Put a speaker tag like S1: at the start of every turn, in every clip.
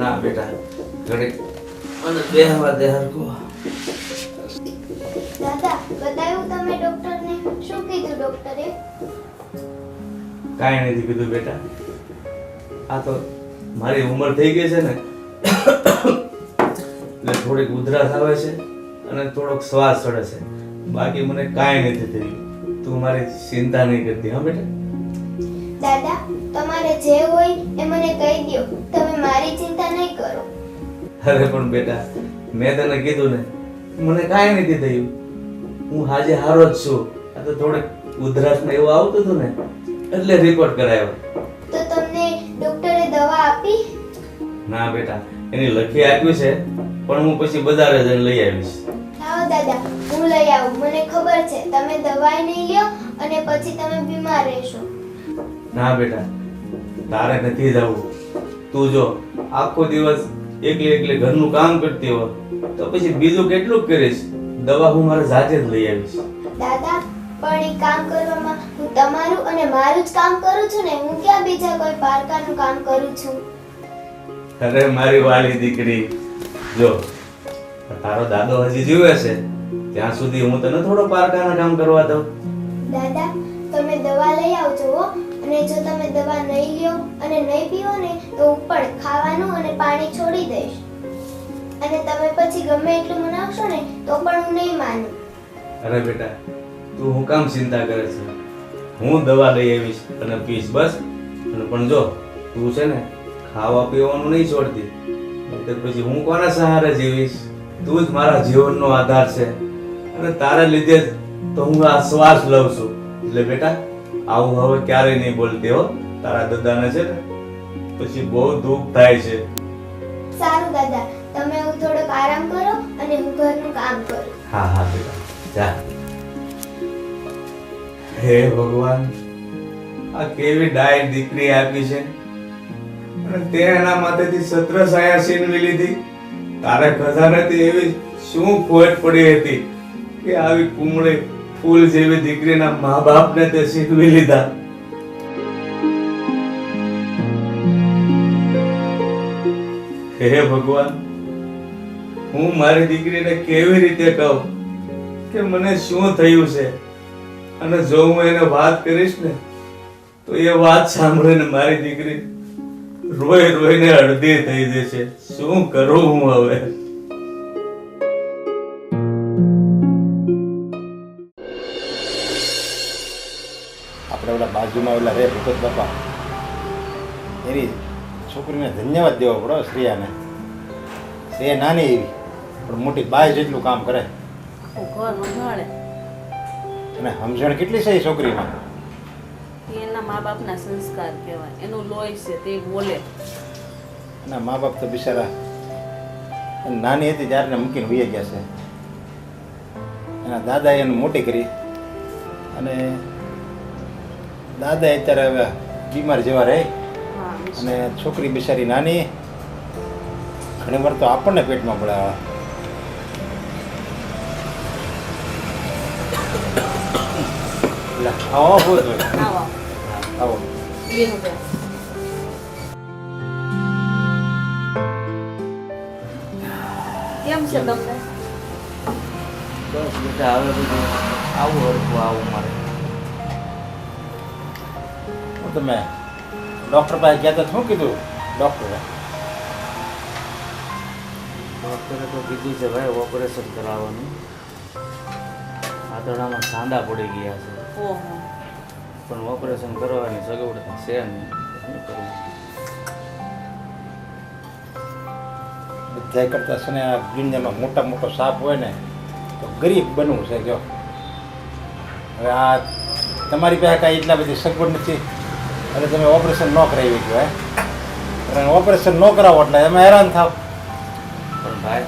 S1: ના બેટા ઘડીક મને બેહવા દે હરકો.
S2: દાદા બતાવ્યું તમે ડોક્ટરને? શું કીધું ડોક્ટરે?
S1: કાંઈ નથી કીધું બેટા. આ તો મારી ઉંમર થઈ ગઈ છે ને એટલે થોડીક ઉધરસ આવે છે અને થોડોક શ્વાસ ચડે છે. બાકી મને કાંઈ નથી થયું. તું મારી ચિંતા નહીં કરતી હા બેટા.
S2: દાદા તમારે જે હોય એ મને કહી દો, તમે મારી ચિંતા નહીં કરો.
S1: અરે પણ બેટા મેં તને કીધું ને મને કાંઈ નથી થયું. હું આજે હારો જ છું. આ તો થોડીક ઉધરસ ને એવું આવતું હતું ને એટલે રિપોર્ટ કરાયો.
S2: તો તમને ડોક્ટરે દવા આપી?
S1: ના બેટા એની લખી આપ્યું છે પણ હું પછી બજારે જઈને લઈ આવીશ.
S2: લાવો દાદા હું લઈ આવું. મને ખબર છે તમે દવાઈ નહીં લ્યો અને પછી તમે બીમાર રહેશો.
S1: ના બેટા તારે નથી જવું. તું જો આખો દિવસ એકલી એકલી ઘરનું કામ કરતી હો તો પછી બીજું કેટલું કરીશ. દવા હું મારે જાતે જ લઈ આવીશ.
S2: દાદા પણ એ કામ કરવામાં હું તમારું અને મારું જ કામ કરું છું ને, હું ક્યાં બીજા કોઈ પારકાનું કામ કરું છું?
S1: અરે મારી વાલી દીકરી જો તારો દાદો હજી જીવે છે ત્યાં સુધી હું તને થોડો પારકાના કામ કરવા દઉં.
S2: દાદા તમે દવા લઈ આવજો હો. અને જો તમે દવા નહીં લ્યો અને નહીં પીવો ને તો હું પણ ખાવાનું અને પાણી છોડી દઈશ. અને તમે પછી ગમે એટલું મનાવશો ને તો પણ હું નહીં માનું.
S1: અરે બેટા તું હું કામ ચિંતા કરે છે? હું દવા લઈ આવીશ અને પીશ બસ. અને પણ જો તું છે ને ખાવા પીવાનું નહીં છોડતી તો પછી હું કોના સહારે જીવીશ? તું જ મારા જીવનનો આધાર છે અને તારા લીધે જ તો હું આ શ્વાસ લઉં છું. એટલે બેટા આવું હવે ક્યારેય નહીં બોલતી હો. તારા દાદાને છે ને પછી બહુ દુઃખ થાય છે.
S2: સારું દાદા તમે હું થોડોક આરામ કરો અને હું ઘરનું કામ કરું.
S1: હા હા બેટા જા. હે ભગવાન આ કેવી ડાય દીકરી આપી છે અને તે એના માથેથી છત્રછાયા છીનવી લીધી. તારા ખજાનેથી એવી શું ખોટ પડી હતી કે આવી કુમળી ફૂલ જેવી દીકરીના મા બાપને તે છીનવી લીધા. હે ભગવાન હું મારી દીકરીને કેવી રીતે કહું કે મને શું થયું છે? અને જો હું એને વાત કરીશ ને તો એ વાત સાંભળીને મારી દીકરી રોઈ રોઈને અડધી થઈ જશે. શું કરું હું હવે?
S3: આપણે ઓલા બાજુમાં ઓલા રે ભૂપત બાપા એની છોકરીને ધન્યવાદ દેવો પડો. શ્રેયાને શ્રેયા નાની એવી પણ મોટી બાય જેટલું કામ કરે
S4: ઘર સંભાળે
S3: અને સમજણ કેટલી છે એ છોકરીમાં.
S4: એના મા બાપના સંસ્કાર કહેવાય. એનું લોહી છે તે બોલે.
S3: એના મા બાપ તો બિચારા નાની હતી ત્યારને મૂકીને વહી ગયા છે. એના દાદાએ એને મોટી કરી અને દાદા અત્યારે હવે બીમાર જેવા રહે અને છોકરી બિચારી નાની. ઘણી વાર તો આપણને પેટમાં પડે. આવો આવો
S4: કેમ છે તમને?
S1: બસ બેટા હવે બધું આવું હરખું આવું મારે.
S3: તમે ડૉક્ટર પાસે ગયા તો શું કીધું ડૉક્ટરે?
S1: ડૉક્ટરે તો કીધું છે ભાઈ ઓપરેશન કરાવવાનું. આંતરડામાં સાંધા પડી ગયા છે
S4: ઓહો
S1: પણ ઓપરેશન કરવાની સગવડતા છે નહીં. શું કરવું?
S3: બધા કરતા છે ને આ દુનિયામાં મોટા મોટો સાપ હોય ને તો ગરીબ બનવું છે. જો હવે આ તમારી પાસે કાંઈ એટલા બધી સગવડ નથી એટલે તમે ઓપરેશન ન કરાવી ગયો અને ઓપરેશન ન કરાવો એટલે તમે હેરાન થાવ.
S1: પણ ભાઈ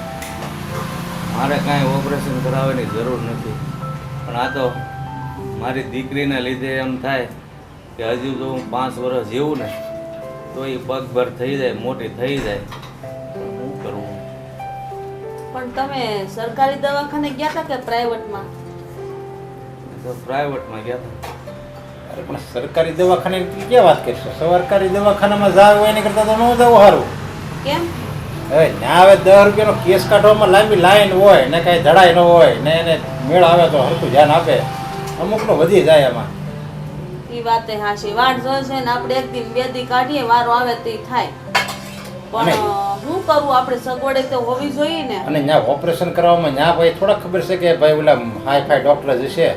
S1: મારે કાંઈ ઓપરેશન કરાવવાની જરૂર નથી. પણ આ તો મારી દીકરીના લીધે એમ થાય કે હજુ જો હું 5 વર્ષ જીવું ને તો એ પગભર થઈ જાય, મોટી થઈ જાય. શું કરવું?
S4: પણ તમે સરકારી દવાખાને ગયા હતા કે પ્રાઇવેટમાં?
S1: તો પ્રાઇવેટમાં ગયા હતા.
S3: અરે પણ સરકારી દવાખાને ક્યાં વાત કરશો? સરકારી દવાખાનામાં જાવ એની કરતાં તો ન જવું સારું.
S4: કેમ?
S3: હવે ના હવે 10 રૂપિયાનો કેસ કાઢવામાં લાંબી લાઈન હોય ને કાંઈ ધડાઈ ન હોય ને એને મેળ આવે તો હરખું ધ્યાન આપે. અમુકનો વધી જાય એમાં.
S4: એ વાતે હાશી વાટ જોઈ છે ને આપણે એક દિન બે દી કાઢીએ વારો આવે તો ઈ થાય પણ શું કરવું આપણે સગવડે તો હોવી જોઈએ ને.
S3: અને ત્યાં ઓપરેશન કરવામાં ત્યાં ભાઈ થોડા ખબર છે કે ભાઈ ઓલા હાઈ ફાઈ ડૉક્ટર જ છે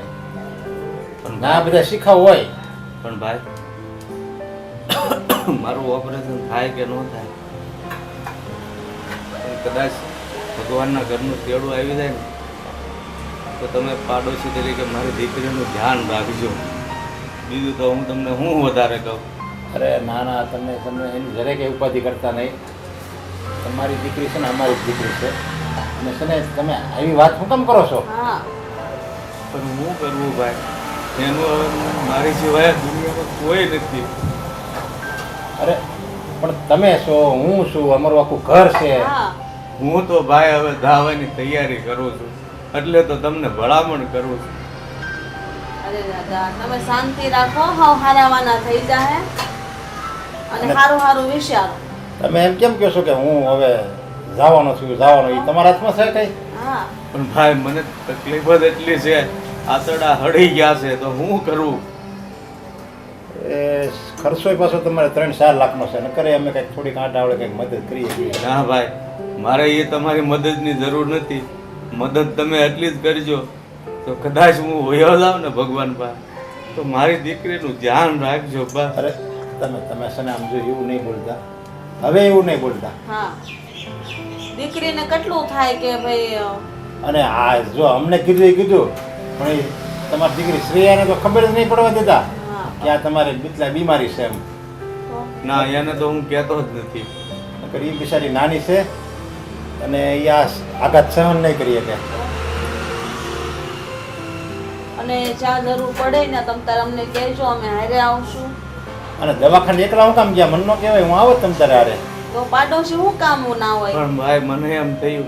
S1: પણ
S3: ના બધા શીખાવ હોય.
S1: પણ ભાઈ મારું ઓપરેશન થાય કે ન થાય પણ કદાચ ભગવાનના ઘરનું તેડું આવી જાય ને તો તમે પાડોશી તરીકે મારી દીકરીનું ધ્યાન રાખજો. બીજું તો હું તમને હું વધારે કહું.
S3: અરે ના ના તમે તમે એની જરાય કંઈ ઉપાધિ કરતા નહીં. તમારી દીકરી છે ને અમારી જ દીકરી છે અને છે ને તમે આવી વાત શું કામ કરો છો?
S4: હા
S1: પણ હું કરવું ભાઈ, એનું હવે મારી સિવાય દુનિયામાં કોઈ નથી.
S3: અરે પણ તમે છો હું છું અમારું આખું ઘર છે.
S4: હા
S1: હું તો ભાઈ હવે ધાવાની તૈયારી કરું છું એટલે તો તમને ભલામણ કરું છું.
S4: અરે દાદા તમે શાંતિ રાખો હાવ હારાવાના થઈ જાય અને હારું હારું વિચારો.
S3: તમે એમ કેમ કહો છો કે હું હવે જવાનો છું જવાનો? એ તમારા હાથમાં છે કંઈ?
S4: હા
S1: પણ ભાઈ મને તકલીફ જ એટલી છે, આતરડા હળી ગયા છે તો હું કરું?
S3: એ ખર્ચો પાછો તમારે 3-4 લાખનો છે ને કરે અમે કંઈક થોડીક આંટા આવડે કંઈક મદદ કરીએ છીએ.
S1: ના ભાઈ, મારે એ તમારી મદદની જરૂર નથી. મદદ તમે એટલી જ કરજો તો કદાચ હું વયો જાઉં ને ભગવાન પાસે તો મારી દીકરીનું ધ્યાન રાખજો બસ.
S3: અરે તમે તમે છે ને આમ જો એવું નહીં બોલતા, હવે એવું નહીં બોલતા.
S4: હા દીકરીને કેટલું થાય કે ભાઈ
S3: અને આ જો અમને કીધું એ કીધું પણ એ તમારી દીકરી શ્રેયાને તો ખબર જ નહીં પડવા દેતા
S4: હા
S3: કે આ તમારે બીતલા બીમારી છે એમ.
S4: તો
S1: ના, એને તો હું કહેતો જ નથી.
S3: નકર એ બિચારી નાની છે અને એ આ આઘાત સહન નહીં કરી શકે.
S4: અને જ્યાં જરૂર પડે ને તમ તારે અમને કહેજો અમે હારે આવશું.
S3: અને દવાખાને એકલા હું કામ ગયા? મને ન કહેવાય હું આવો જ તમ તારે હારે.
S4: તો પાડોશી શું કામ ના હોય?
S1: પણ ભાઈ મને એમ થયું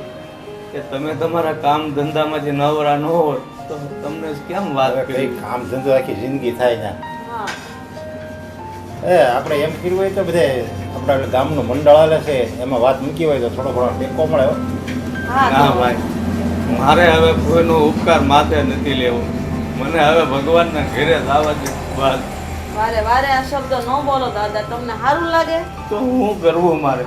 S1: કે તમે તમારા કામ ધંધામાંથી નવરા ન હોય તો તમને કેમ વાત
S3: હવે
S1: કરી.
S3: કંઈ કામ ધંધો આખી જિંદગી થાય ને.
S4: હા
S3: આપણે એમ કર્યું હોય તો બધે આપણા ગામનું મંડળ હાલે છે એમાં વાત મૂકી હોય તો થોડો ઘણો ટેકો મળે હો.
S4: હા
S1: ના
S4: તો
S1: ભાઈ, મારે હવે કોઈનો ઉપકાર માથે નથી લેવો. મને હવે ભગવાનના ઘરે જવા દે બસ.
S4: વારે વારે આ શબ્દ ન બોલો દાદા, તમને સારું લાગે?
S1: તો હું કરવું મારે?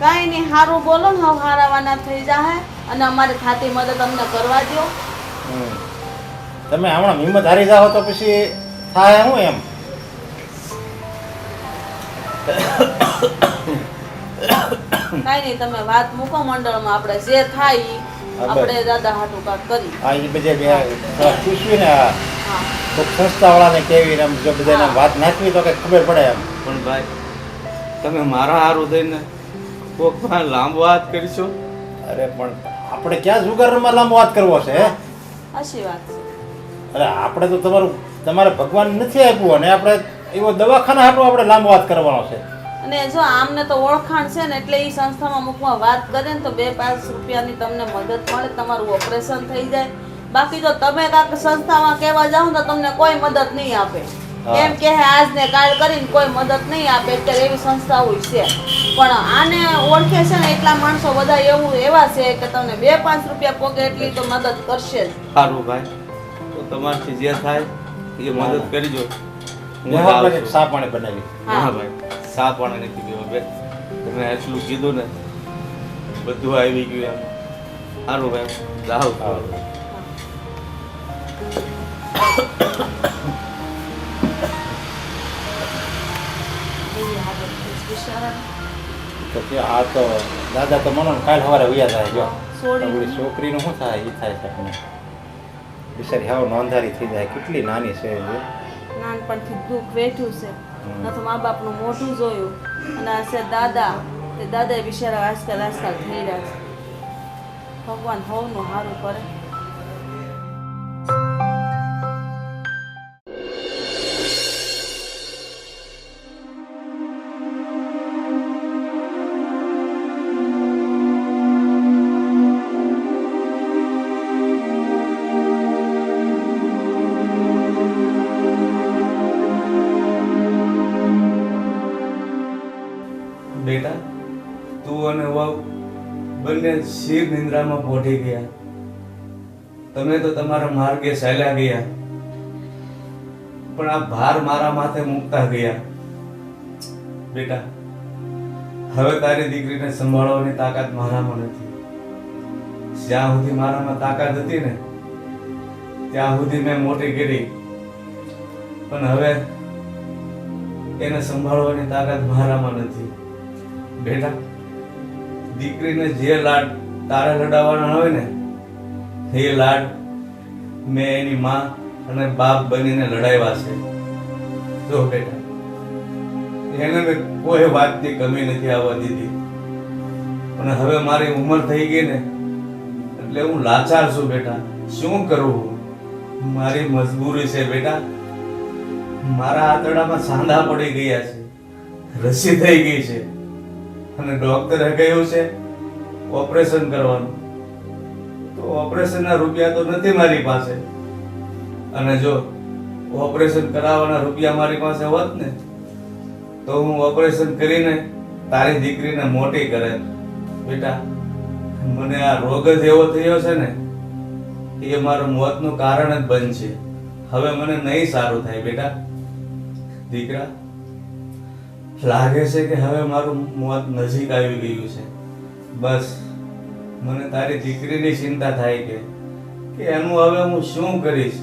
S4: કાંઈ નહીં, સારું બોલો ને હવે હારાવાના થઈ જાય અને અમારી થાતી મદદ અમને કરવા દો.
S3: હમ. તમે હમણાં હિંમત હારી જાઓ તો પછી થાય શું એમ?
S4: કાંઈ નહીં, તમે વાત મૂકો મંડળમાં, આપણે જે થાય ઈ આપણે દાદા હાટું કાંઈક કરી.
S3: આ એ બધે પૂછવી ને
S4: હા
S3: તો સંસ્થાવાળાને કેવી ને આમ જો બધાને વાત નાખવી તો કંઈક ખબર પડે એમ.
S1: પણ ભાઈ, તમે મારા હારું થઈને કોક પાસે લાંબો વાત કરશો?
S3: અરે પણ આપણે ક્યાં જુગારમાં લાંબો વાત કરવો છે હે?
S4: સાચી વાત છે.
S3: અરે આપણે તો તમારે ભગવાન નથી આપ્યું અને આપણે એવો દવાખાના હાટું આપણે લાંબો વાત કરવાનો છે.
S4: અને જો આમને તો ઓળખાણ છે ને એટલે એ સંસ્થામાં મૂકવા વાત કરે ને તો 2-5 રૂપિયાની તમને મદદ મળે, તમારું ઓપરેશન થઈ જાય. બાકી જો તમે કાંઈક સંસ્થામાં કહેવા જાઓ તો તમને કોઈ મદદ નહીં આપે.
S3: હા.
S4: એમ કે આજ ને કાલ કરીને કોઈ મદદ નહીં આપે. અત્યારે એવી સંસ્થાઓ છે પણ આને ઓળખે છે ને એટલા માણસો બધા એવા છે કે તમને 2-5 રૂપિયા પોગે એટલી તો મદદ કરશે જ.
S1: સારું ભાઈ, તો તમારથી જે થાય એ મદદ કરજો. હું
S3: આપણે
S1: જાઉં
S3: કંઈક
S1: છું.
S3: ચા પાણી બનાવી.
S1: હા ભાઈ, સા પાણી નથી પીવા બે. તમે એટલું કીધું ને બધું આવી ગયું એમ. સારું ભાઈ, જાઉં છું.
S3: તો કે આ તો દાદા તો મનો ને કાલ સવારે વયા જાય જો.
S4: છોડી
S3: આપણી છોકરીનું શું થાય એ થાય છે આપણને. બિચારી હાવ નોંધારી થઈ જાય, કેટલી નાની છે એ.
S4: નાનપણથી દુઃખ વેઠ્યું છે, ન તો મા બાપનું મોઢું જોયું અને આ છે દાદા, તે દાદા બિચારા આજકાલ થઈ રહ્યા છે. ભગવાન હોવનું સારું કરે.
S1: બેટા, તું અને વહુ બંને શીર નિંદ્રામાં પોઢી ગયા. તમે તો તમારા માર્ગે ચાલ્યા ગયા, પણ આ ભાર મારા માથે મૂકતા ગયા. બેટા, હવે તારી દીકરીને સંભાળવાની તાકાત મારામાં નથી. જ્યાં સુધી મારામાં તાકાત હતી ને ત્યાં સુધી મેં મોટી કરી, પણ હવે એને સંભાળવાની તાકાત મારામાં નથી. બેટા, દીકરીને જે લાડ તારે લડાવવાના હોય ને એ લાડ મેં એની માં અને બાપ બનીને લડાવ્યા છે. જો બેટા, એને મેં કોઈ વાતની કમી નથી આવવા દીધી, અને હવે મારી ઉંમર થઈ ગઈ ને એટલે હું લાચાર છું. બેટા, શું કરું? મારી મજબૂરી છે. બેટા, મારા આંતરડામાં સાંધા પડી ગયા છે, રસી થઈ ગઈ છે, અને ડોક્ટરે કહ્યું છે ઓપરેશન કરવાનું. તો ઓપરેશનના રૂપિયા તો નથી મારી પાસે, અને જો ઓપરેશન કરાવવાના રૂપિયા મારી પાસે હોત ને તો હું ઓપરેશન કરીને તારી દીકરીને મોટી કરે. બેટા, મને આ રોગ જ એવો થયો છે ને એ મારું મોતનું કારણ જ બનશે. હવે મને નહીં સારું થાય. બેટા દીકરા, લાગે છે કે હવે મારું મોત નજીક આવી ગયું છે. બસ મને તારી દીકરીની ચિંતા થાય કે એનું હવે હું શું કરીશ,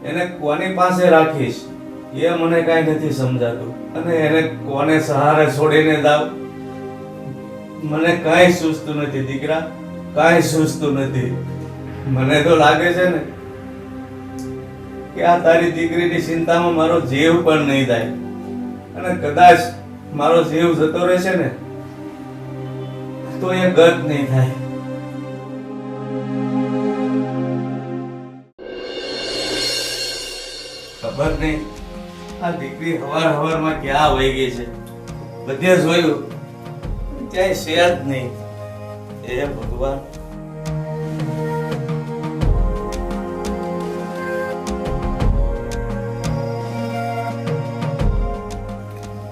S1: એને કોની પાસે રાખીશ એ મને કાંઈ નથી સમજાતું, અને એને કોને સહારે છોડીને જાવ મને કાંઈ સૂઝતું નથી. દીકરા, કાંઈ સૂઝતું નથી. મને તો લાગે છે ને કે આ તારી દીકરીની ચિંતામાં મારો જીવ પણ નહીં થાય, અને કદાચ મારો જીવ જતો રહેશે ને તો એ ગત નહીં થાય. ખબર નહીં આ દીકરી હવારમાં ક્યાં વહી ગઈ છે. બધે જોયું ક્યાંય છે જ નહીં. એ ભગવાન.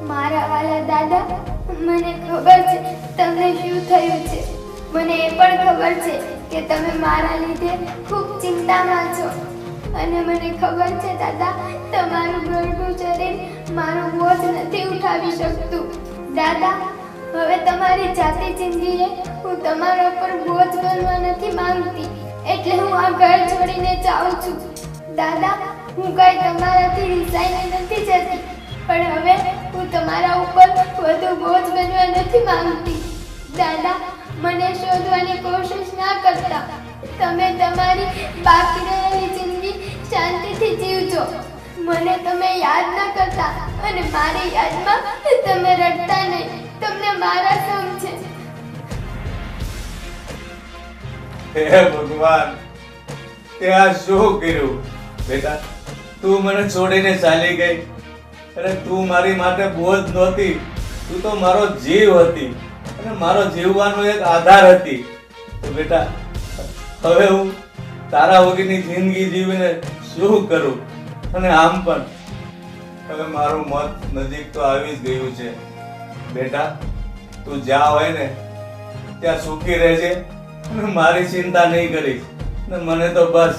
S2: મારા વાલા દાદા, મને ખબર છે તમને શું થયું છે. મને એ પણ ખબર છે કે તમે મારા લીધે ખૂબ ચિંતામાં છો, અને મને ખબર છે દાદા, તમારું ઘરનું શરીર મારો બોજ નથી ઉઠાવી શકતું. દાદા, હવે તમારી જાતે જિંદગીએ હું તમારા પર બોજ બનવા નથી માંગતી, એટલે હું આ ઘર છોડીને જાઉં છું. દાદા, હું કઈ તમારાથી રિસાઈને નથી જતી, પણ હવે હું તમારા ઉપર વધુ બોજ બનવા નથી માંગતી. દાદા, મને શોધવાની કોશિશ ના કરતા. તમે તમારી બાકી રહેલી જિંદગી શાંતિથી જીવજો. મને તમે યાદ ના કરતા, અને મારી યાદમાં તમે રડતા નહીં. તમને મારા સમ છે.
S1: હે ભગવાન, તે આ શું કર્યું? બેટા, તું મને છોડીને ચાલી ગઈ, અને તું મારી માટે બોજ નહોતી, તું તો મારો જીવ હતી, અને મારો જીવવાનો એક આધાર હતી. તો બેટા, હવે હું તારા વગરની જિંદગી જીવીને શું કરું? અને આમ પણ હવે મારું મોત નજીક તો આવી જ ગયું છે. બેટા, તું જ્યાં હોય ને ત્યાં સુખી રહેજે, અને મારી ચિંતા નહીં કરીશ. ને મને તો બસ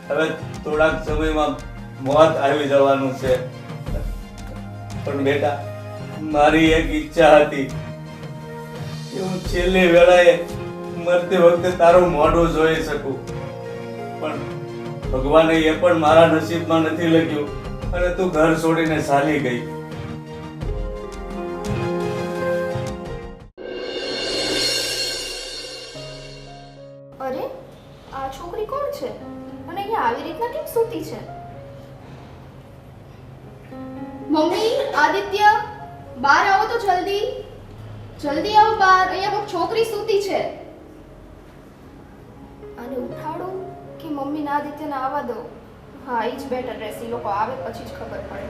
S1: હવે થોડાક સમયમાં મોત આવી જવાનું છે. પણ બેટા, મારી એક ઈચ્છા હતી કે હું છેલ્લી વેળાએ મરતી વખતે તારું મોઢું જોઈ શકું, પણ ભગવાને એ પણ મારા નસીબમાં નથી લખ્યું, અને તું ઘર છોડીને ચાલી ગઈ.
S5: અરે, આ છોકરી કોણ છે અને અહીંયા આવી રીતના કેમ સૂતી છે? મમ્મી, આદિત્ય, બહાર આવો તો જલ્દી. જલ્દી આવો બહાર, અહીંયા કોઈક છોકરી સૂતી છે. આને ઉઠાડું કે મમ્મીને આદિત્યને આવવા દો? હા, એ જ બેટર રહેશે. એ લોકો આવે પછી જ ખબર પડે.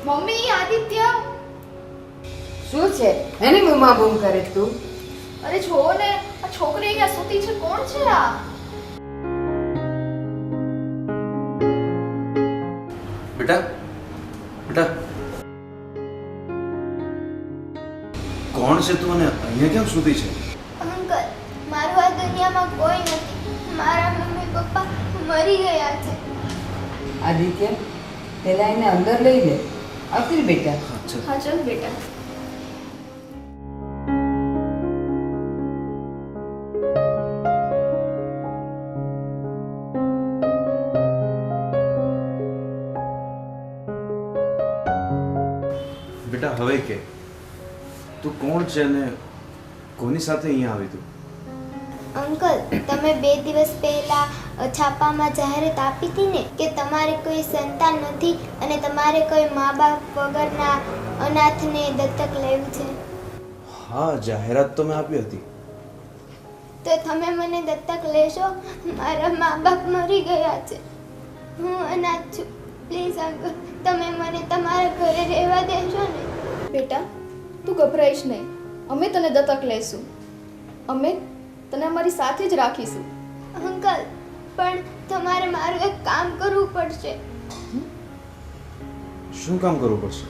S5: મમ્મી, આદિત્ય.
S6: શું છે? એની બૂમા બૂમ કરે તું?
S5: અરે જો ને, આ છોકરી અહીંયા સૂતી છે. કોણ છે આ?
S1: બેટા, બેટા,
S7: કોણ છે તું અને અહીંયા કેમ સૂતી છે?
S2: અંકલ, મારું આ દુનિયામાં કોઈ નથી. મારા મમ્મી પપ્પા મરી ગયા છે.
S6: આદિત્ય પેલા એને અંદર લઈ લે. આવતી ને બેટા.
S5: હા ચાલ બેટા.
S7: બેટા હવે કે તું કોણ છે અને કોની સાથે અહીંયા આવી તું?
S2: અંકલ, તમે 2 દિવસ પહેલા છાપામાં જાહેરાત આપી હતી ને કે તમારે કોઈ સંતાન નથી અને તમારે કોઈ મા બાપ વગરના અનાથને દત્તક લેવું છે.
S7: હા, જાહેરાત તો મેં આપી હતી.
S2: તો તમે મને દત્તક લેશો? મારા મા બાપ મરી ગયા છે. હું અનાથ છું. પ્લીઝ અંકલ, તમે મને તમારા ઘરે રહેવા દેશો ને?
S5: બેટા તું ગભરાઈશ નહીં, અમે તને દત્તક લઈશું. અમે તને અમારી સાથે જ રાખીશું.
S2: અંકલ, પણ તમારે મારું એક કામ કરવું પડશે.
S7: શું કામ કરવું પડશે?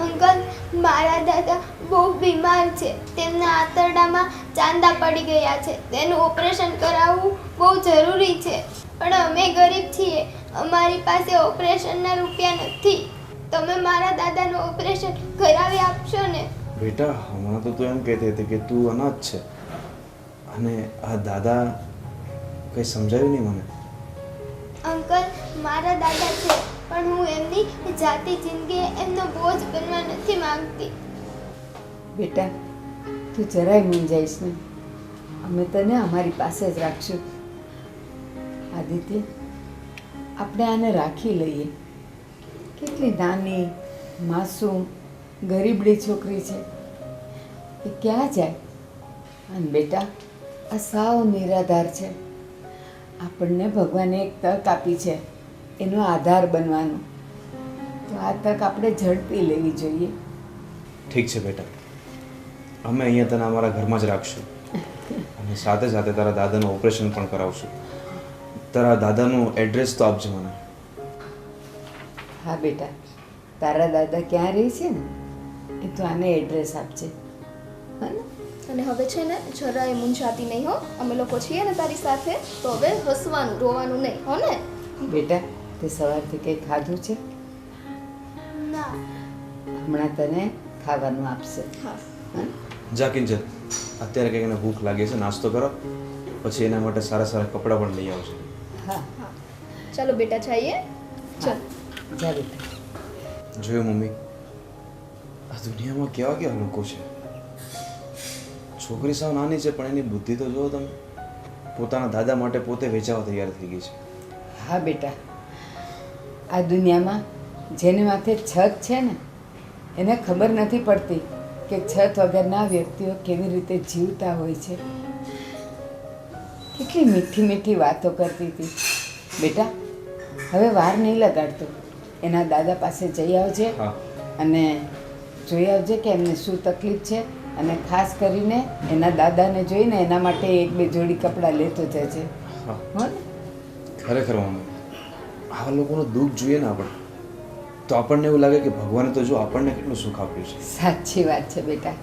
S2: અંકલ, મારા દાદા બહુ બીમાર છે. તેમના આંતરડામાં ચાંદા પડી ગયા છે. તેનું ઓપરેશન કરાવવું બહુ જરૂરી છે. પણ અમે ગરીબ છીએ, અમારી પાસે ઓપરેશનના રૂપિયા નથી. તમે મારા દાદાનું ઓપરેશન કરાવી આપશો ને?
S7: બેટા, હમણાં તો તું એમ કહેતી હતી કે તું અનાથ છે અને આ દાદા કંઈ સમજાયું નહીં મને.
S2: અંકલ, મારા દાદા છે, પણ હું એમની જાતિ જિંદગી એમનો બોજ બનવા નથી માંગતી.
S6: બેટા તું જરાય મૂંઝાઈશ નહીં. અમે તને અમારી પાસે જ રાખશું. આદિત્ય આપણે આને રાખી લઈએ. કેટલી નાની માસૂમ ગરીબડી છોકરી છે. એ ક્યાં જાય? અને બેટા આ સાવ નિરાધાર છે. આપણને ભગવાને એક તક આપી છે એનો આધાર બનવાનો. તો આ તક આપણે ઝડપી લેવી જોઈએ.
S7: ઠીક છે બેટા, અમે અહીંયા તને અમારા ઘરમાં જ રાખશું અને સાથે સાથે તારા દાદાનું ઓપરેશન પણ કરાવશું. તારા દાદાનું એડ્રેસ તો આપજે મને.
S6: હા બેટા, તારા દાદા ક્યાં રહે છે ને એ તો આને એડ્રેસ આપજે. હા ને?
S5: અને હવે છે ને જરાય મૂંઝાતી નહીં હો. અમે લોકો છીએ ને તારી સાથે, તો હવે હસવાનું રોવાનું નહીં, હો ને?
S6: બેટા તે સવારથી કંઈ ખાધું છે?
S2: ના.
S6: હમણાં તને ખાવાનું આપશે.
S5: હા.
S6: હા?
S7: જા કિંજલ, અત્યારે કંઈક એને ભૂખ લાગે છે, નાસ્તો કરો, પછી એના માટે સારા સારા કપડાં પણ લઈ આવશે.
S6: હા
S5: ચાલો બેટા જઈએ. ચાલ.
S6: જા બેટા.
S7: જોયું મમ્મી, આ દુનિયામાં કેવા કેવા લોકો છે. છોકરી સાવ નાની છે પણ એની બુદ્ધિ તો જુઓ તમે. પોતાના દાદા માટે પોતે વેચાવા તૈયાર થઈ ગઈ છે.
S6: હા બેટા, આ દુનિયામાં જેને માથે છત છે ને એને ખબર નથી પડતી કે છત વગરના વ્યક્તિઓ કેવી રીતે જીવતા હોય છે. કેટલી મીઠી મીઠી વાતો કરતી હતી. બેટા હવે વાર નહીં લગાડતો, એના દાદા પાસે જઈ આવજે
S7: હા.
S6: અને જોઈ આવજે કે એમને શું તકલીફ છે. અને ખાસ કરીને એના દાદાને જોઈને એના માટે 1-2 જોડી કપડાં લેતો જજે.
S7: હા,
S6: હો ને?
S7: ખરેખર મમ્મી, આવા લોકોનું દુઃખ જોઈએ ને આપણે તો આપણને એવું લાગે કે ભગવાને તો જો આપણને કેટલું સુખ આપ્યું છે.
S6: સાચી વાત છે બેટા.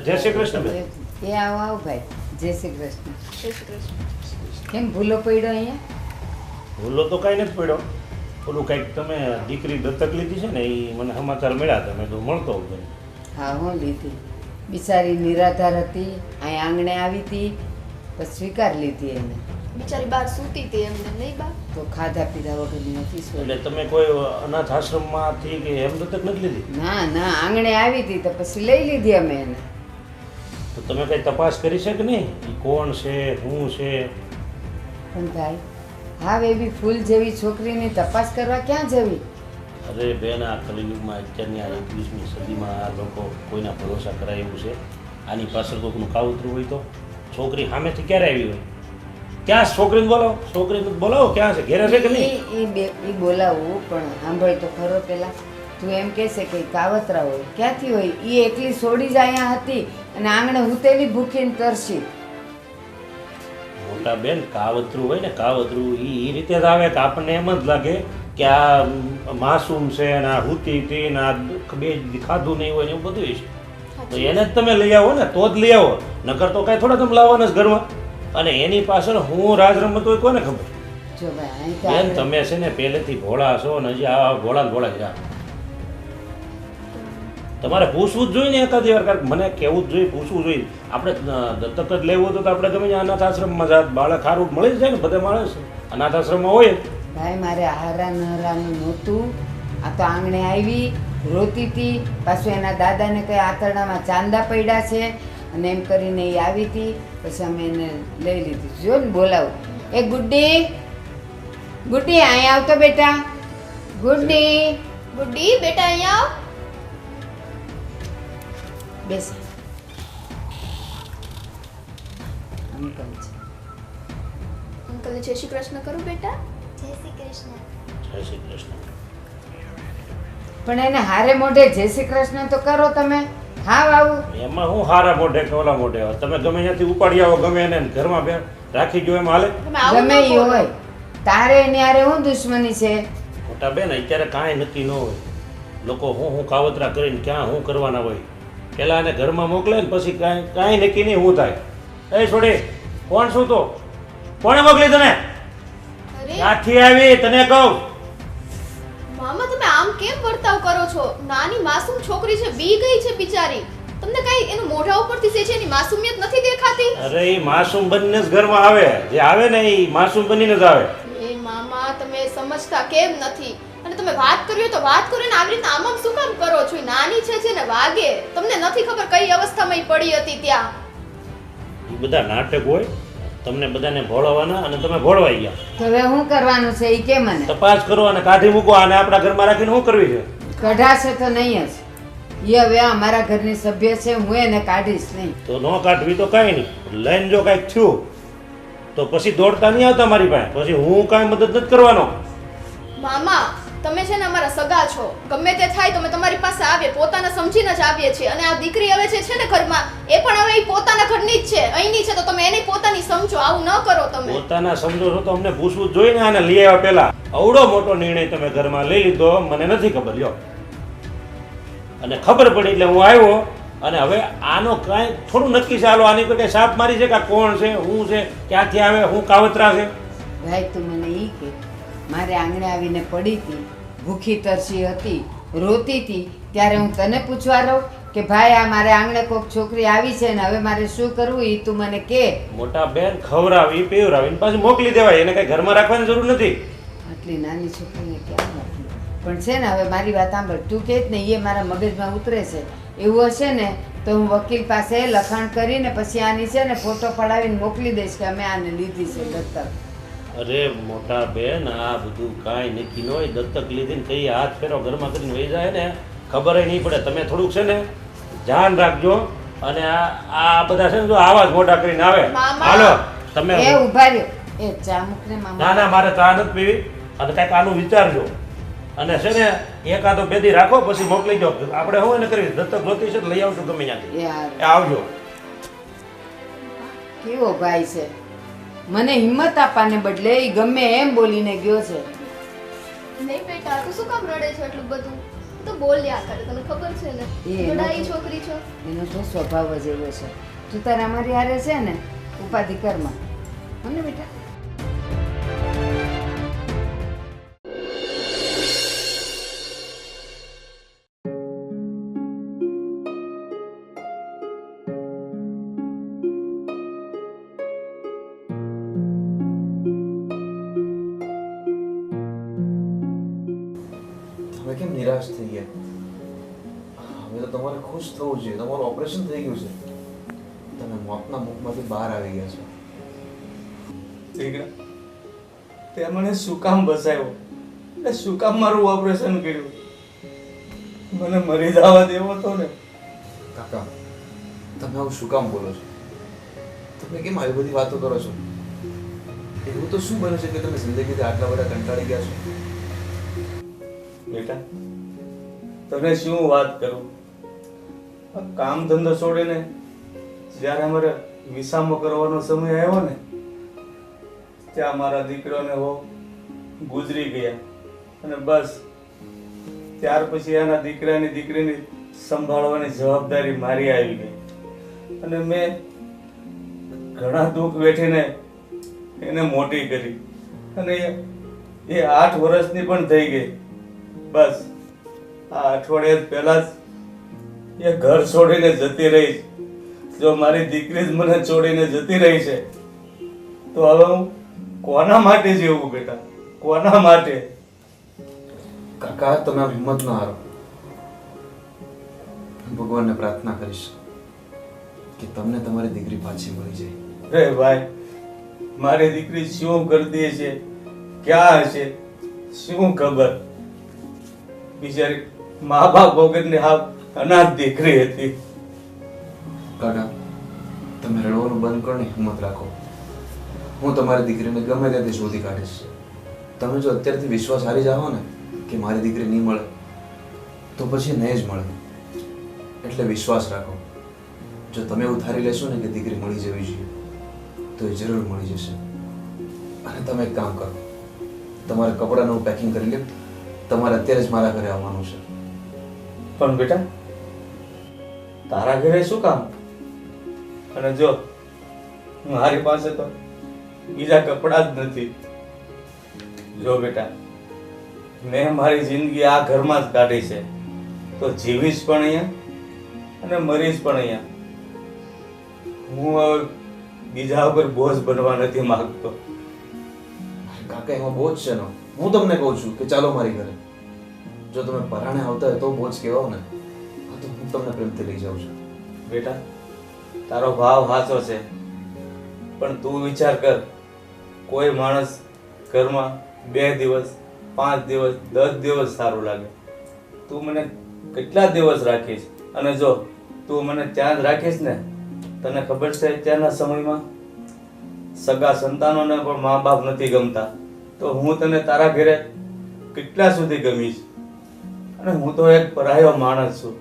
S3: જય શ્રી કૃષ્ણ બેન.
S6: એ આવો આવો ભાઈ. જય શ્રી કૃષ્ણ.
S5: જય શ્રી કૃષ્ણ.
S6: કેમ ભૂલો પડ્યો અહીંયા?
S8: ભૂલો તો કાંઈ નથી પડ્યો. ઓલું કંઈક તમે દીકરી દત્તક લીધી છે ને એ મને સમાચાર મળ્યા હતા. મેં તો મળતો હોઉં તને.
S6: હા હું લીધી. બિચારી નિરાધાર હતી, અહીં આંગણે આવી હતી, પછી સ્વીકાર લીધી એને.
S5: બિચારી બહાર સૂતી હતી એમને, નહીં બા?
S6: તો ખાધા પીધા વગરની નથી
S8: એટલે
S6: છોડી.
S8: તમે કોઈ અનાથ આશ્રમમાંથી કે એમ દત્તક નથી લીધી?
S6: ના ના, આંગણે આવી હતી તો પછી લઈ લીધી અમે એને.
S8: તો તમે કંઈ તપાસ કરી છે કે નહીં? એ કોણ છે, શું છે?
S6: પણ ભાઈ હા એવી ફૂલ જેવી છોકરીની તપાસ કરવા ક્યાં જવી?
S8: અરે બેન, આ કલિયુગમાં અત્યારની આ 21મી સદીમાં આ લોકો કોઈના ભરોસા કરાય એવું છે? આની પાછળ કોઈકનું કાવતરું હોય તો? છોકરી સામેથી ક્યારે આવી હોય? ક્યાં છોકરીને બોલાવો, છોકરીને બોલાવો, ક્યાં છે? ઘેરે છે કે નહીં?
S6: એ બોલાવવું પણ સાંભળ તો ખરો પેલા. તું એમ કહેશે કે કાવતરા હોય, ક્યાંથી હોય? એ એકલી છોડી જ અહીંયા હતી અને આંગણે હુતેલી ભૂખીને તરસી.
S8: મોટા બેન, કાવતરું હોય ને કાવતરું એ રીતે જ આવે કે આપણને એમ જ લાગે કે આ માસૂમ છે ને આ હુતી હતી ને આ બે દી ખાધું નહીં હોય ને એવું બધું છે. તો એને જ તમે લઈ આવો ને તો જ લઈ આવો, નકર તો કાંઈ થોડા તમે લાવવાના જ ઘરમાં. અને એની પાછળ હું રાજ રમતો હોય કોને ખબર.
S6: જો ભાઈ અહીં તો
S8: બેન
S6: આપણે-
S8: તમે છે ને પહેલેથી ભોળા છો ને હજી આ ભોળા ને ભોળા જ રહ્યા. તમારે પૂછવું જ જોઈએ ને એકાદ વાર, કારણ કે મને કહેવું જ જોઈએ, પૂછવું જોઈએ. આપણે દત્તક જ લેવું હતું તો આપણે ગમે ત્યાં અનાથ આશ્રમમાં જાત, બાળક સારું મળી જ જાય ને, બધે માણસ અનાથ આશ્રમમાં હોય જ.
S6: ભાઈ મારે આહારા નહરાનું નહોતું. આ તો આંગણે આવી રોતી હતી, પાછું એના દાદાને કંઈ આંતરડામાં ચાંદા પડ્યા છે અને એમ કરીને એ આવી હતી. પછી અમે એને લઈ લીધી. જો ને બોલાવું, એ ગુડ્ડી, ગુડ્ડી અહીં આવતો બેટા, ગુડ્ડી.
S5: ગુડ્ડી બેટા અહીંયા આવ.
S6: બેસ. અંકલ છે.
S5: અંકલને જય શ્રી કૃષ્ણ કરું બેટા.
S2: જય શ્રી કૃષ્ણ.
S8: જય શ્રી કૃષ્ણ.
S6: પણ એને હારે મોઢે જય શ્રી કૃષ્ણ તો કરો તમે. હાવ આવું
S8: એમાં હું હારા મોઢે કે ઓલા મોઢે આવે? તમે ગમે ત્યાંથી ઉપાડી આવો, ગમે એને ઘરમાં બે રાખી ગયો એમ હાલે?
S5: તમે આવું
S6: ગમે
S5: ન
S6: ઈ
S5: બોલો.
S6: હોય, તારે એની હારે હું દુશ્મની છે?
S8: મોટા બેન અત્યારે કાંઈ નક્કી ન હોય. લોકો હું કાવતરા કરીને ક્યાં હું કરવાના હોય. પહેલાં એને ઘરમાં મોકલે ને પછી કાંઈ નક્કી નહીં હું થાય. એ છોડી, કોણ શું તો? કોણે મોકલી તને?
S5: અરે
S8: ક્યાંથી આવી તને કહું?
S5: મામા તમે આમ કેમ વર્તાવ કરો છો? નાની માસૂમ છોકરી છે, બી ગઈ છે બિચારી. તમને કઈ એનું મોઢા ઉપરથી છે એની માસૂમિયત નથી દેખાતી?
S8: અરે એ માસૂમ બનીને જ ઘરમાં આવે, જે આવે ને એ માસૂમ બનીને જ આવે.
S5: એ મામા તમે સમજતા કેમ નથી? અને તમે વાત કરવી હોય તો વાત કરો ને, આવી રીતે આમ શું કામ કરો છો? ઈ નાની છે ને વાગે. તમને નથી ખબર કઈ અવસ્થામાં ઈ પડી હતી ત્યાં.
S8: એ બધા નાટક હોય, તમને બધાને ભોળવવાના અને તમે ભોળવાઈ ગયા.
S6: તો હવે શું કરવાનું છે એ કે મને?
S8: તપાસ કરો અને કાઢી મૂકો, અને આપણા ઘરમાં રાખીને શું કરવી છે?
S6: કઢાશે તો નહીં જ. એ હવે અમારા ઘરની સભ્ય છે, હું એને કાઢીશ નહીં.
S8: તો ન કાઢવી તો કાંઈ નહીં, લઈને જો કાંઈક થયું તો પછી દોડતા નહીં આવતા મારી પાસે, પછી હું કાંઈ મદદ નથી કરવાનો.
S5: મામા તમે છે ને અમારા સગા છો, ગમે તે થાય તો અમે તમારી પાસે આવીએ, પોતાના સમજીને જ આવીએ છીએ. અને આ દીકરી હવે છે ને ઘરમાં, એ પણ હવે ઈ પોતાના ઘરની જ છે, અહીંની છે, તો તમે એને પોતાની સમજો. આવું ન કરો તમે.
S8: પોતાના સમજો છો તો અમને પૂછવું જ જોઈએ ને. આને લઈ આવ્યા પહેલા અવડો મોટો નિર્ણય તમે ઘરમાં લઈ લીધો, મને નથી ખબર લ્યો. અને ખબર પડી એટલે હું આવ્યો. અને હવે આનો કાંઈ થોડું નક્કી છે, હાલો આની કોઈ કાંઈ સાપ મારી છે કે આ કોણ છે, શું છે, ક્યાંથી આવે, શું કાવતરા છે?
S6: ભાઈ તું મને ઈ કે, મારે આંગણે આવીને પડી હતી, ભૂખી તરસી હતી, રોતી હતી, ત્યારે હું તને પૂછવા રહું કે ભાઈ આ મારે આંગણે કોઈક છોકરી આવી છે ને હવે મારે શું કરવું એ તું મને કે.
S8: મોટા બેન ખવડાવી પીવડાવીને પાછી મોકલી દેવાય, એને કઈ ઘરમાં રાખવાની જરૂર નથી.
S6: આટલી નાની છોકરીને ક્યાં મોકલું? પણ છે ને હવે મારી વાત સાંભળ, તું કે જ ને એ મારા મગજમાં ઉતરે છે. એવું હશે ને તો હું વકીલ પાસે લખાણ કરીને પછી આની છે ને ફોટો પડાવીને મોકલી દઈશ કે અમે આને લીધી છે દત્તક.
S8: અરે મોટા બેન આ બધું કાંઈ નક્કી ન હોય. દત્તક લીધીને કઈ હાથ ફેરો ઘરમાં કરીને વહી જાય ને ખબર નહીં પડે. તમે થોડુંક છે ને ધ્યાન રાખજો. અને આ બધા છે ને જો આવા જ મોટા કરીને આવે,
S5: મામા!
S8: હાલો તમે.
S6: એ ઉભા રહ્યો, એ ચા મૂકને મામા.
S8: ના ના મારે ચા નથી પીવી. અને કાંઈક આનું વિચારજો. અને છે ને એકાદો બે દી રાખો પછી મોકલી જાઓ. આપણે શું એને કરવી, દત્તક જોતી છે તો લઈ આવજો ગમે ત્યાંથી.
S6: એ હારું.
S8: એ આવજો.
S6: કેવો ભાઈ છે, મને હિંમત આપવાને બદલે ઈ ગમે એમ બોલીને ગયો છે.
S5: નહીં બેટા તું શું કામ રડે છે એટલું બધું? તો બોલ્યા કરે, તને ખબર છે ને
S6: એ
S5: લડાઈ છોકરી છો.
S6: એનો તો સ્વભાવ જ એવો છે. તું તારે અમારી હારે છે ને ઉપાધિ કરમાં મને બેટા.
S7: તમે કેમ નિરાશ થઈ ગયા? હવે તો તમારે ખુશ થવું જોઈએ, તમારું ઓપરેશન થઈ ગયું છે, તમે મોતના મુખમાંથી બહાર આવી ગયા છો.
S1: દીકરા, તે મને શું કામ બસાવ્યો ને શું કામ મારું ઓપરેશન કર્યું? મને મરી જવા દેવો હતો ને.
S7: કાકા, તમે આવું શું કામ બોલો છો? તમે કેમ આવી બધી વાતો કરો છો? એવું તો શું બને છે કે તમે જિંદગીથી આટલા બધા કંટાળી ગયા છો?
S1: બેટા, તમને શું વાત કરું? આ કામ ધંધો છોડીને જ્યારે અમારે વિસામો કરવાનો સમય આવ્યો ને ત્યાં મારા દીકરાને હો ગુજરી ગયા. અને બસ ત્યાર પછી એના દીકરાની દીકરીની સંભાળવાની જવાબદારી મારી આવી ગઈ અને મેં ઘણા દુઃખ વેઠીને એને મોટી કરી અને એ 8 વર્ષની પણ થઈ ગઈ. બસ આ અઠવાડિયા પહેલા જ એ ઘર છોડીને જતી રહી. જો મારી દીકરી જ મને છોડીને જતી રહી છે તો હવે હું કોના માટે જીવું બેટા, કોના માટે?
S7: કાકા તમે આ હિંમત ના હારો. ભગવાનને પ્રાર્થના કરીશ કે તમને તમારી દીકરી પાછી મળી જાય.
S1: રે ભાઈ, મારી દીકરી શું કરતી છે, ક્યાં હશે, શું ખબર? બિચારી મા બાપ વગરની હા અનાથ દીકરી હતી.
S7: કાકા તમે રડવાનું બંધ કરો ને હિંમત રાખો. હું તમારી દીકરીને ગમે ત્યાંથી શોધી કાઢીશ. તમે જો અત્યારથી વિશ્વાસ હારી જાઓ ને કે મારી દીકરી નહીં મળે તો પછી નહીં જ મળે. એટલે વિશ્વાસ રાખો. જો તમે એવું ધારી લેશો ને કે દીકરી મળી જવી જોઈએ તો એ જરૂર મળી જશે. અને તમે એક કામ કરો, તમારા કપડાનું પેકિંગ કરી લો. તમારે અત્યારે જ મારા ઘરે આવવાનું છે.
S1: પણ બેટા તારા ઘરે શું કામ? અને જો મારી પાસે તો બીજા કપડાં જ નથી. જો બેટા, મેં મારી જિંદગી આ ઘરમાં જ કાઢી છે તો જીવીશ પણ અહીંયા અને મરીશ પણ અહીંયા. હું હવે બીજા ઉપર બોજ બનવા નથી માંગતો.
S7: કાકા એમાં બોજ છે ને. હું તમને કહું છું કે ચાલો મારી ઘરે. જો તમે પરાણે આવતા હોય તો બોજ કહેવાઓ ને. હા તો હું તમને પ્રેમથી લઈ જાઉં છું.
S1: બેટા તારો ભાવ સાચો છે પણ તું વિચાર કર, કોઈ માણસ ઘરમાં 2 દિવસ 5 દિવસ 10 દિવસ સારું લાગે. તું મને કેટલા દિવસ રાખીશ? અને જો તું મને ત્યાં જ રાખીશ ને, તને ખબર છે ત્યાંના સમયમાં સગા સંતાનોને પણ મા બાપ નથી ગમતા, તો હું તને તારા ઘરે કેટલા સુધી ગમીશ? અને હું તો એક પરાયો માણસ છું,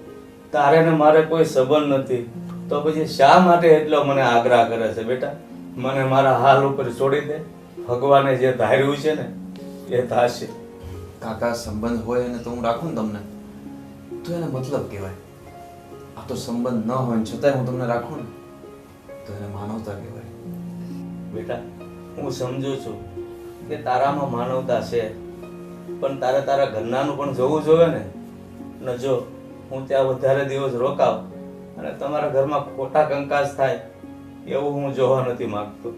S1: તારે ને મારે કોઈ સંબંધ નથી, તો પછી શા માટે એટલો મને આગ્રહ કરે છે? બેટા મને મારા હાલ ઉપર છોડી દે. ભગવાને જે ધાર્યું છે ને એ થશે.
S7: કાકા સંબંધ હોય અને તો હું રાખું ને તમને તો એને મતલબ કહેવાય. આ તો સંબંધ ન હોય છતાંય હું તમને રાખું ને તો એને માનવતા કહેવાય.
S1: બેટા હું સમજુ છું કે તારામાં માનવતા છે, પણ તારે તારા ઘરનાનું પણ જોવું જોઈએ ને. અને જો હું ત્યાં વધારે દિવસ રોકાવ અને તમારા ઘરમાં ખોટા કંકાસ થાય એવું હું જોવા નથી માંગતો.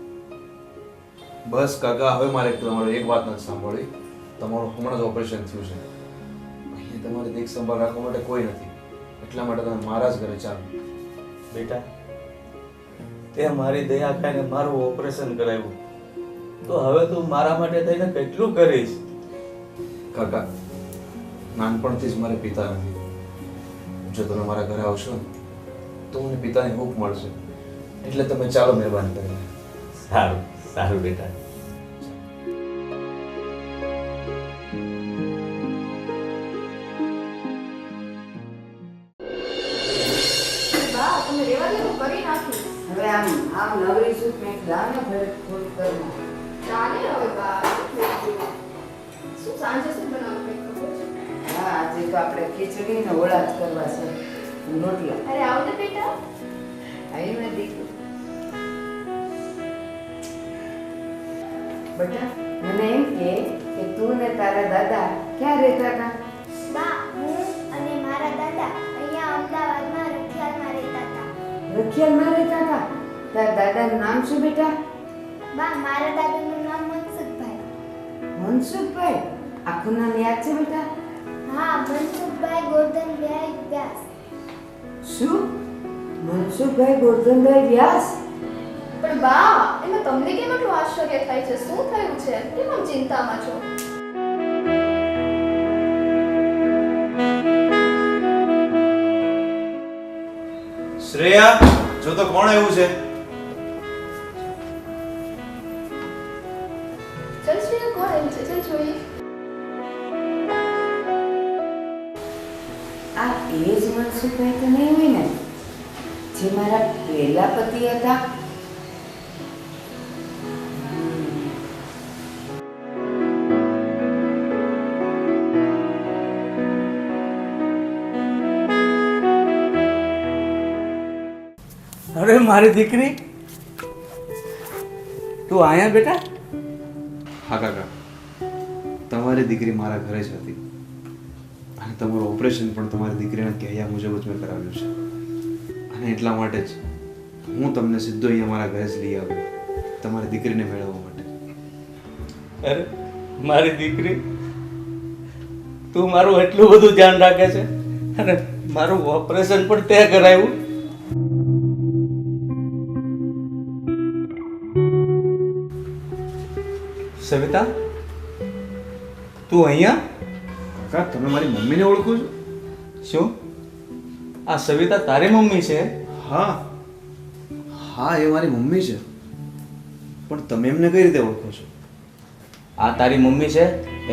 S7: બસ કાકા હવે મારે તમારી એક વાત નથી સાંભળવી. તમારું હમણાં જ ઓપરેશન થયું છે. અહીંયા તમારી દેખ સંભાળ રાખવા માટે કોઈ નથી. એટલા માટે તમે મારા જ ઘરે ચાલો.
S1: બેટા તે મારી દયા ખાઈને મારું ઓપરેશન કરાવ્યું, તો હવે તું મારા માટે થઈને કેટલું કરીશ?
S7: કાકા નાનપણથી જ મારે પિતા નથી. જો તમે મારા ઘરે આવશો ને તો મને પિતાની હૂંફ મળશે. એટલે તમે ચાલો મહેરબાની કરીને.
S1: સારું સારું બેટા.
S5: બા તમે રેવા દે, હું કરી નાખીશ.
S6: હવે આમ નવરી છું મેં ગાને ભલે થોડું કરું.
S5: ચાલે હવે બા. શું સાંજે શું બનાવવું કંઈ ખબર છે?
S6: હા આજે તો આપણે ખીચડી ને ઓળા જ કરવા છે. રોટલા
S5: અરે આવો ને બેટા.
S6: આવી મેં દીકરી બેટા મને એમ કે તું ને તારા દાદા ક્યાં રહેતા હતા?
S2: બા હું અને મારા દાદા અહીંયા અમદાવાદમાં રખિયાલમાં રહેતા હતા.
S6: રખિયાલમાં રહેતા હતા. તારા દાદાનું નામ શું બેટા?
S2: બા મારા દાદાનું નામ મનસુખભાઈ.
S6: મનસુખભાઈ. આખું નામ યાદ છે બેટા?
S2: હા, મનસુખભાઈ ગોરધનભાઈ વ્યાસ.
S6: શું? મનસુખભાઈ ગોરધનભાઈ વ્યાસ?
S5: પણ બા એમાં તમને કેમ આટલું આશ્ચર્ય થાય છે? શું થયું છે? કેમ આમ ચિંતામાં છો?
S7: શ્રેયા જો તો કોણ એવું છે?
S5: ચલ શ્રેયા કોણ આવ્યું છે? ચલ જોઈએ.
S6: આ એ જ મનસુખભાઈ તો નહીં હોય ને જે મારા પહેલા પતિ હતા?
S1: અરે મારી દીકરી, તું આયા બેટા?
S7: હા કાકા, તમારી દીકરી મારા ઘરે જ હતી અને તમારું ઓપરેશન પણ તમારી દીકરીના કહ્યા મુજબ જ મેં કરાવ્યું છે. અને એટલા માટે જ હું તમને સીધો અહીંયા મારા ઘરે જ લઈ આવ્યો, તમારી દીકરીને મેળવવા માટે.
S1: અરે મારી દીકરી, તું મારું એટલું બધું ધ્યાન રાખે છે અને મારું ઓપરેશન પણ તે કરાવ્યું. સવિતા, તું અહીંયા?
S7: કાકા, તમે મારી મમ્મીને ઓળખો છો?
S1: શું આ સવિતા તારી મમ્મી છે?
S7: હા હા, એ મારી મમ્મી છે. પણ તમે એમને કઈ રીતે ઓળખો છો?
S1: આ તારી મમ્મી છે,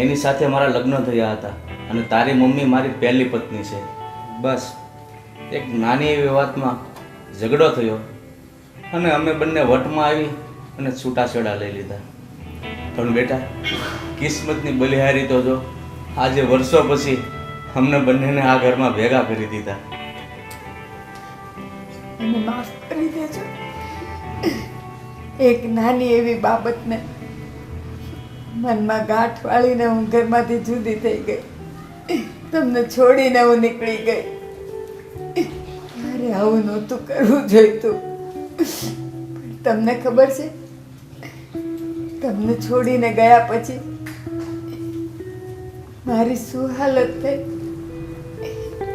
S1: એની સાથે મારા લગ્ન થયા હતા અને તારી મમ્મી મારી પહેલી પત્ની છે. બસ એક નાની એવી વાતમાં ઝઘડો થયો અને અમે બંને વટમાં આવી અને છૂટાછેડા લઈ લીધા. પણ બેટા, કિસ્મતની બલિહારી તો જો આજે વર્ષો પછી અમને બંનેને આ ઘરમાં ભેગા કરી દીધા.
S6: મને માફ કરી દેજો. એક નાની એવી બાબતને મનમાં ગાંઠ વાળીને હું ઘરમાંથી જુદી થઈ ગઈ, તમને છોડીને હું નીકળી ગઈ. મારે આવું નહોતું કરવું જોઈતું. પણ તમને ખબર છે, તમને છોડીને ગયા પછી મારી શું હાલત થઈ?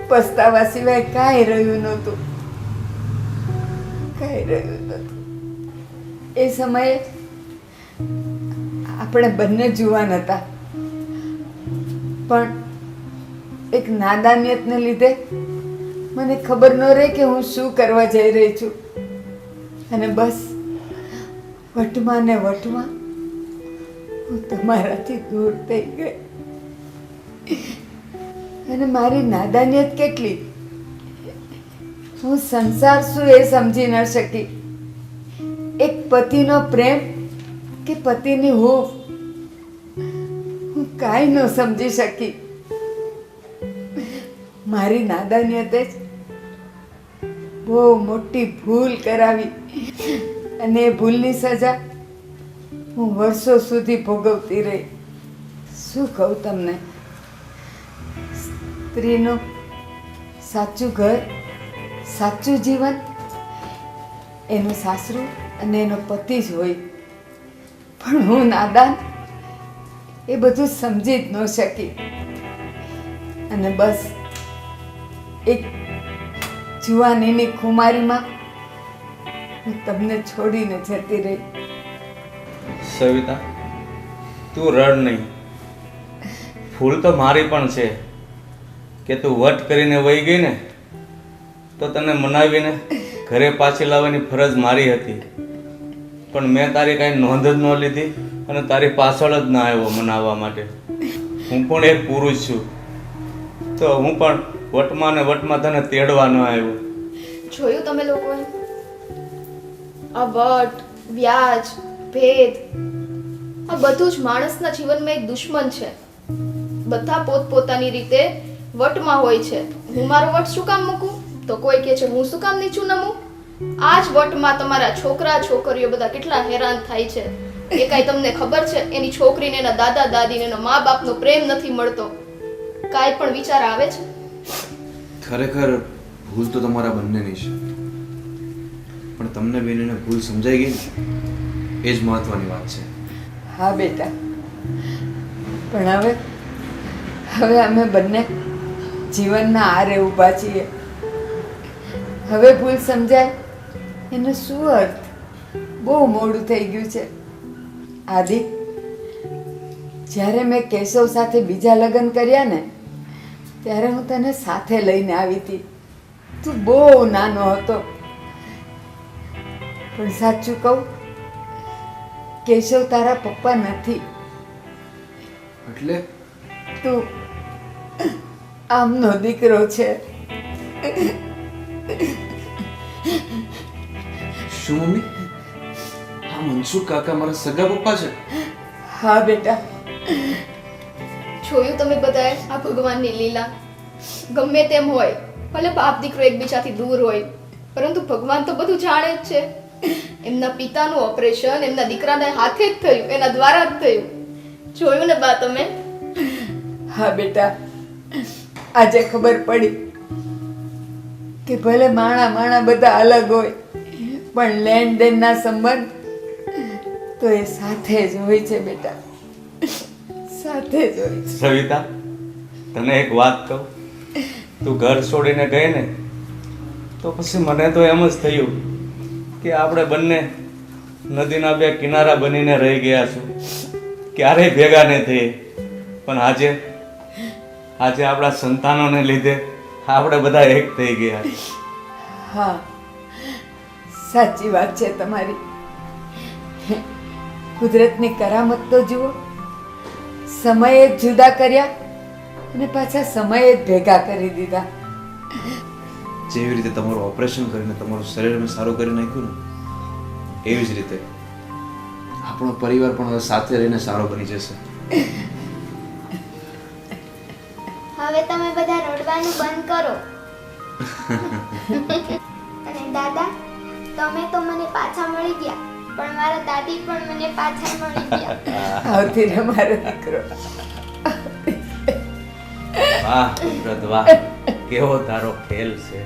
S6: પસ્તાવા સિવાય કાંઈ રહ્યું નહોતું, કાંઈ રહ્યું નહોતું. એ સમયે આપણે બંને જુવાન હતા, પણ એક નાદાનિયતને લીધે મને ખબર ન રહે કે હું શું કરવા જઈ રહી છું. અને બસ વટમાં ને વટમાં હું તમારાથી દૂર થઈ ગઈ. અને મારી નાદાનિયત કેટલી! હું સંસાર શું એ સમજી ન શકી. એક પતિનો પ્રેમ કે પતિની હૂંફ હું કાંઈ ન સમજી શકી. મારી નાદાનિયતે જ બહુ મોટી ભૂલ કરાવી અને એ ભૂલની સજા હું વર્ષો સુધી ભોગવતી રહી. શું કહું તમને, સ્ત્રીનું સાચું ઘર, સાચું જીવન એનું સાસરું અને એનો પતિ જ હોય. પણ હું નાદાન એ બધું સમજી જ ન શકી અને બસ એક જુવાનીની ખુમારીમાં હું તમને છોડીને જતી રહી.
S1: સવિતા, તું રડ નહીં. ભૂલ તો મારી પણ છે કે તું વટ કરીને વહી ગઈ ને, તો તને મનાવીને ઘરે પાછી લાવવાની ફરજ મારી હતી. પણ મેં તારી કાંઈ નોંધ જ ન લીધી અને તારી પાછળ જ ના આવ્યો મનાવવા માટે. હું પણ એક પુરુષ છું, તો હું પણ વટમાં ને વટમાં તને તેડવા ન આવ્યો.
S5: જોયું તમે લોકોએ? આ વટ, વ્યાજ, ભેદ, આ બધું જ માણસના જીવનમાં એક દુશ્મન છે. બધા પોતપોતાની રીતે વટમાં હોય છે. હું મારો વટ શું કામ મૂકું તો કોઈ કહે છે હું શું કામ નીચું નમું. આ જ વટમાં તમારા છોકરા છોકરીઓ બધા કેટલા હેરાન થાય છે. એ કાંઈ તમને ખબર છે? એની છોકરીને એના દાદા દાદીને એના મા બાપનો પ્રેમ નથી મળતો. કાંઈ પણ વિચાર આવે છે?
S7: ખરેખર ભૂલ તો તમારા બંનેની છે, પણ તમને બેનને ભૂલ સમજાઈ ગઈ ને, એ જ મહત્વની વાત છે.
S6: હા બેટા, પણ હવે અમે બંને જીવનના આરે ઊભા છીએ. હવે ભૂલ સમજાય એનો શું અર્થ? બહુ મોડું થઈ ગયું છે. આદિ, જ્યારે મેં કેશવ સાથે બીજા લગ્ન કર્યા ને, ત્યારે હું તને સાથે લઈને આવી હતી. તું બહુ નાનો હતો. પણ સાચું કહું, કેશવ તારા પપ્પા નથી.
S7: એટલે
S6: તું આમનો દીકરો છે.
S7: શું મમ્મી? હા, મનસુખ કાકા મારા સગા પપ્પા છે?
S6: હા બેટા.
S5: જોયું તમે બધાએ આ ભગવાનની લીલા? ગમે તેમ હોય, ભલે બાપ દીકરો એકબીજાથી દૂર હોય, પરંતુ ભગવાન તો બધું જાણે જ છે. એમના પિતાનું ઓપરેશન એમના દીકરાના હાથે જ થયું, એના દ્વારા જ થયું. જોયું ને બા તમે?
S6: હા બેટા, આજે ખબર પડી કે ભલે માણા બધા અલગ હોય પણ લેણ દેણના સંબંધ તો એ સાથે જ હોય છે બેટા, સાથે જ હોય છે.
S1: સવિતા, તને એક વાત કહું, તું ઘર છોડીને ગઈ ને તો પછી મને તો એમ જ થયું કે આપણે બંને નદીના બે કિનારા બનીને રહી ગયા છું, ક્યારેય ભેગા નહીં થઈએ. પણ આજે આપણા સંતાનોને લીધે આપણે બધા એક થઈ ગયા.
S6: હા, સાચી વાત છે તમારી. કુદરતની કરામત તો જુઓ, સમયે જ જુદા કર્યા અને પાછા સમયે જ ભેગા કરી દીધા.
S7: જેવી રીતે તમારું ઓપરેશન કરીને તમારું શરીર મેં સારું કરી નાખ્યું ને, એવી જ રીતે આપણો પરિવાર પણ હવે સાથે રહીને સારો બની જશે.
S2: હવે તમે બધા રડવાનું બંધ કરો. અને દાદા, તમે તો મને પાછા મળી ગયા, પણ મારા દાદી પણ મને પાછા મળી ગયા.
S6: આવતી રે મારો દીકરો.
S1: વાહ કુદરત વાહ, કેવો તારો ખેલ છે.